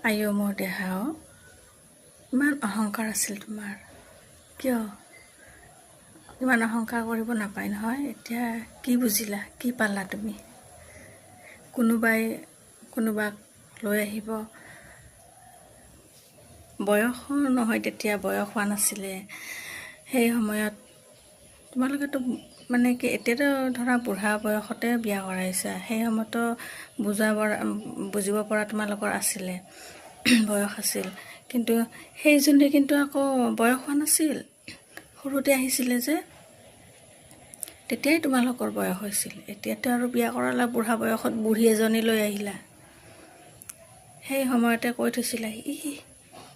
আইঅ মোৰ দেহা ইমান অহংকাৰ আছিল তোমাৰ। কিয় ইমান অহংকাৰ কৰিব নাপায় নহয়। এতিয়া কি বুজিলা, কি পালা তুমি? কোনোবাই কোনোবাক লৈ আহিব, বয়সো নহয়, তেতিয়া বয়স হোৱা নাছিলে। সেই সময়ত তোমালোকেতো মানে কি, এতিয়াতো ধৰা বুঢ়া বয়সতে বিয়া কৰাইছা, সেই সময়তো বুজিব পৰা তোমালোকৰ আছিলে, বয়স আছিল। কিন্তু সেইজনী কিন্তু আকৌ বয়স হোৱা নাছিল, সৰুতে আহিছিলে যে, তেতিয়াই তোমালোকৰ বয়স হৈছিল। এতিয়াতো আৰু বিয়া কৰালা বুঢ়া বয়সত, বুঢ়ী এজনী লৈ আহিলা। সেই সময়তে কৈ থৈছিলা,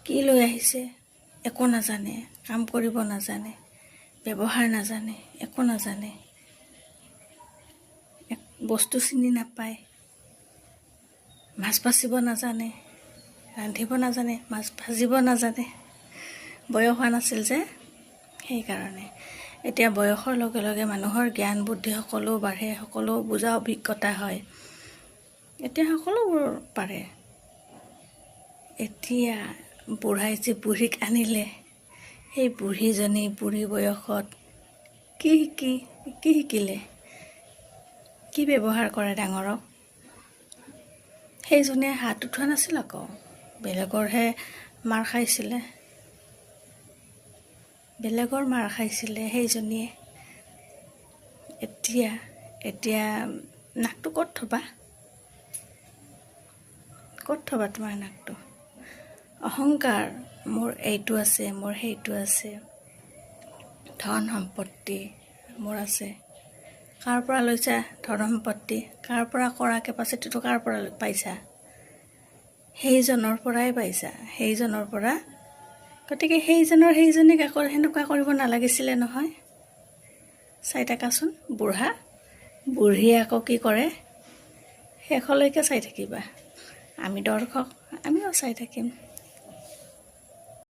কি লৈ আহিছে, একো নাজানে, কাম কৰিব নাজানে, ব্যৱহাৰ নাজানে, একো নাজানে, বস্তু চিনি নাপায়, মাছ বাচিব নাজানে, ৰান্ধিব নাজানে, মাছ ভাজিব নাজানে। বয়স হোৱা নাছিল যে, সেইকাৰণে। এতিয়া বয়সৰ লগে লগে মানুহৰ জ্ঞান বুদ্ধি সকলো বাঢ়ে, সকলো বুজা অভিজ্ঞতা হয়। এতিয়া সকলোবোৰ পাৰে। এতিয়া বুঢ়াই যে বুঢ়ীক আনিলে, সেই বুঢ়ীজনী বুঢ়ী বয়সত কি শিকিলে, কি ব্যৱহাৰ কৰে ডাঙৰক? সেইজনীয়ে হাত উঠোৱা নাছিল আকৌ, বেলেগৰ মাৰ খাইছিলে সেইজনীয়ে। এতিয়া নাকটো ক'ত থবা তোমাৰ নাকটো? অহংকাৰ, মোৰ এইটো আছে, মোৰ সেইটো আছে, ধন সম্পত্তি মোৰ আছে। কাৰ পৰা লৈছা ধন সম্পত্তি? কাৰ পৰা কৰা কেপাচিটিটো কাৰ পৰা পাইছা? সেইজনৰ পৰাই পাইছা, সেইজনৰ পৰা। গতিকে সেইজনীক আকৌ সেনেকুৱা কৰিব নালাগিছিলে নহয়। চাই থাকাচোন, বুঢ়ীয়ে আকৌ কি কৰে, শেষলৈকে চাই থাকিবা। আমি দৰ্শক, আমিও চাই থাকিম।